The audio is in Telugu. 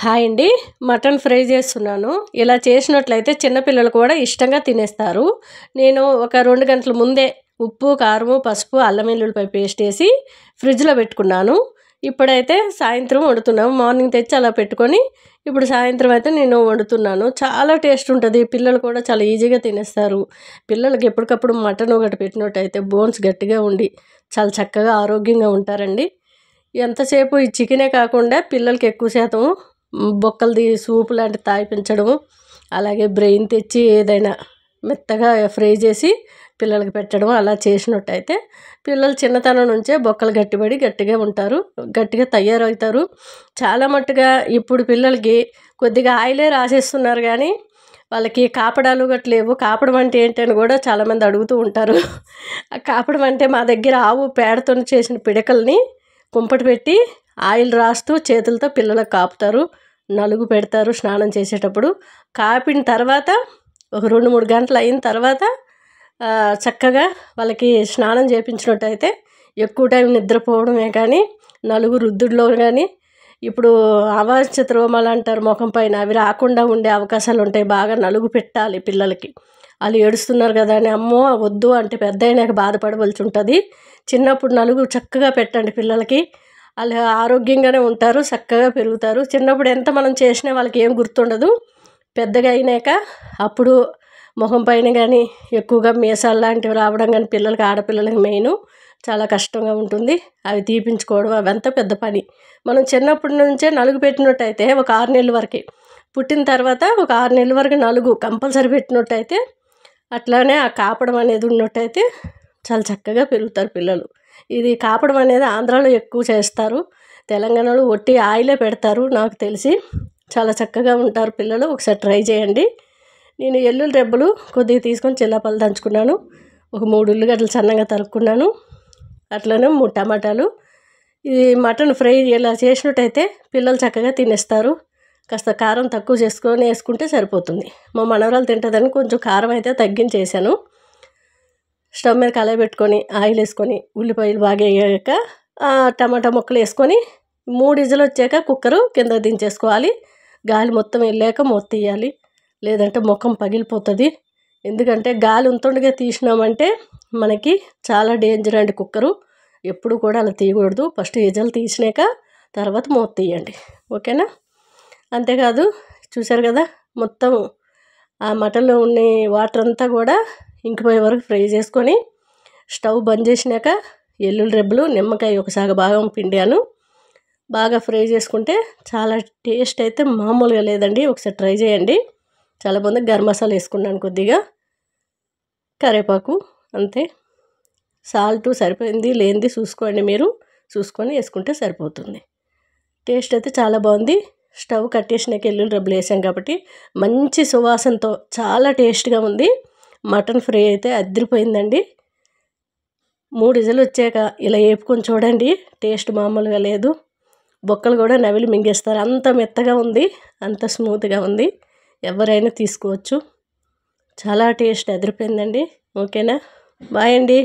హాయ్ అండి. మటన్ ఫ్రై చేస్తున్నాను. ఇలా చేసినట్లయితే చిన్నపిల్లలు కూడా ఇష్టంగా తినేస్తారు. నేను ఒక 2 గంటల ముందే ఉప్పు, కారము, పసుపు, అల్లం వెల్లుల్లిపాయ పేస్ట్ వేసి ఫ్రిడ్జ్లో పెట్టుకున్నాను. ఇప్పుడైతే సాయంత్రం వండుతున్నాము. మార్నింగ్ తెచ్చి అలా పెట్టుకొని ఇప్పుడు సాయంత్రం అయితే నేను వండుతున్నాను. చాలా టేస్ట్ ఉంటుంది. పిల్లలు కూడా చాలా ఈజీగా తినేస్తారు. పిల్లలకి ఎప్పటికప్పుడు మటన్ ఒకటి పెట్టినట్టయితే బోన్స్ గట్టిగా ఉండి చాలా చక్కగా ఆరోగ్యంగా ఉంటారండి. ఎంతసేపు ఈ చికెనే కాకుండా పిల్లలకి ఎక్కువ శాతం బొక్కలది సూప్ లాంటివి తాగిపించడము, అలాగే బ్రెయిన్ తెచ్చి ఏదైనా మెత్తగా ఫ్రై చేసి పిల్లలకి పెట్టడం అలా చేసినట్టయితే పిల్లలు చిన్నతనం నుంచే బొక్కలు గట్టిపడి గట్టిగా ఉంటారు, గట్టిగా తయారవుతారు. చాలా మట్టుగా ఇప్పుడు పిల్లలకి కొద్దిగా ఆయిలే రాసేస్తున్నారు కానీ వాళ్ళకి కాపడాలు గట్ల లేవు. కాపడం అంటే ఏంటని కూడా చాలామంది అడుగుతూ ఉంటారు. ఆ కాపడం అంటే మా దగ్గర ఆవు పేడతో చేసిన పిడకల్ని కుంపటి పెట్టి ఆయిల్ రాస్తూ చేతులతో పిల్లలకు కాపుతారు, నలుగు పెడతారు స్నానం చేసేటప్పుడు. కాపిన తర్వాత ఒక 2-3 గంటలు అయిన తర్వాత చక్కగా వాళ్ళకి స్నానం చేయించినట్టయితే ఎక్కువ టైం నిద్రపోవడమే కానీ నలుగు రుద్దుడులో కానీ ఇప్పుడు అవాంఛిత రోమాలు అంటారు ముఖం పైన, అవి రాకుండా ఉండే అవకాశాలు ఉంటాయి. బాగా నలుగు పెట్టాలి పిల్లలకి. వాళ్ళు ఏడుస్తున్నారు కదా అని అమ్మో వద్దు అంటే పెద్ద అయినాక బాధపడవలసి ఉంటుంది. చిన్నప్పుడు నలుగు చక్కగా పెట్టండి పిల్లలకి. వాళ్ళు ఆరోగ్యంగానే ఉంటారు, చక్కగా పెరుగుతారు. చిన్నప్పుడు ఎంత మనం చేసినా వాళ్ళకి ఏం గుర్తుండదు. పెద్దగా అయినాక అప్పుడు ముఖం పైన కానీ ఎక్కువగా మీసాలు లాంటివి రావడం కానీ పిల్లలకి, ఆడపిల్లలకి మెయిన్ చాలా కష్టంగా ఉంటుంది. అవి తీపించుకోవడం అవంతా పెద్ద పని. మనం చిన్నప్పటి నుంచే నలుగు పెట్టినట్టయితే ఒక 6 నెలల వరకు, పుట్టిన తర్వాత ఒక 6 నెలల వరకు నలుగు కంపల్సరీ పెట్టినట్టయితే, అట్లానే ఆ కాపడం అనేది ఉన్నట్టయితే చాలా చక్కగా పెరుగుతారు పిల్లలు. ఇది కాపడం అనేది ఆంధ్రాలో ఎక్కువ చేస్తారు. తెలంగాణలో ఒట్టి ఆయిలే పెడతారు నాకు తెలిసి. చాలా చక్కగా ఉంటారు పిల్లలు. ఒకసారి ట్రై చేయండి. నేను ఎల్లుల్లి రెబ్బలు కొద్దిగా తీసుకొని చిల్లాపల్లి దంచుకున్నాను. ఒక 3 ఉల్లిగడ్డలు సన్నగా తరుక్కున్నాను. అట్లనే 3 టమాటాలు. ఇది మటన్ ఫ్రై ఇలా చేసినట్టయితే పిల్లలు చక్కగా తినేస్తారు. కాస్త కారం తక్కువ చేసుకొని వేసుకుంటే సరిపోతుంది. మా మనవరాలు తింటుందని కొంచెం కారం అయితే తగ్గించేసాను. స్టవ్ మీద కళాయి పెట్టుకొని ఆయిల్ వేసుకొని ఉల్లిపాయలు బాగా వేగాక టమాటా ముక్కలు వేసుకొని 3 విజిల్ వచ్చాక కుక్కరు కింద దించేసుకోవాలి. గాలి మొత్తం వెళ్ళాక మూత తీయాలి, లేదంటే ముఖం పగిలిపోతుంది. ఎందుకంటే గాలి ఉంటుండగా తీసినామంటే మనకి చాలా డేంజర్ అండి. కుక్కరు ఎప్పుడు కూడా అలా తీయకూడదు. ఫస్ట్ విజిల్ తీసినాక తర్వాత మూత తీయండి, ఓకేనా? అంతేకాదు, చూసారు కదా మొత్తం ఆ మటన్లో ఉన్న వాటర్ అంతా కూడా ఇంకిపోయే వరకు ఫ్రై చేసుకొని స్టవ్ బంద్ చేసినాక ఎల్లుల్లి రెబ్బలు, నిమ్మకాయ ఒక సగ భాగం పిండాను. బాగా ఫ్రై చేసుకుంటే చాలా టేస్ట్ అయితే మామూలుగా లేదండి. ఒకసారి ట్రై చేయండి. చాలా బాగుంది. గరం మసాలా వేసుకున్నాను, కొద్దిగా కరివేపాకు, అంతే. సాల్ట్ సరిపోయింది లేనిది చూసుకోండి, మీరు చూసుకొని వేసుకుంటే సరిపోతుంది. టేస్ట్ అయితే చాలా బాగుంది. స్టవ్ కట్టేసినాక ఎల్లుల్లి రెబ్బలు వేసాం కాబట్టి మంచి సువాసనతో చాలా టేస్ట్గా ఉంది. మటన్ ఫ్రై అయితే అదిరిపోయిందండి. 3 విజిల్ వచ్చాక ఇలా వేపుకొని చూడండి, టేస్ట్ మామూలుగా లేదు. బొక్కలు కూడా నవిలి మింగేస్తారు, అంత మెత్తగా ఉంది, అంత స్మూత్గా ఉంది. ఎవరైనా తీసుకోవచ్చు. చాలా టేస్ట్ అదిరిపోయిందండి. ఓకేనా? బాయ్ అండి.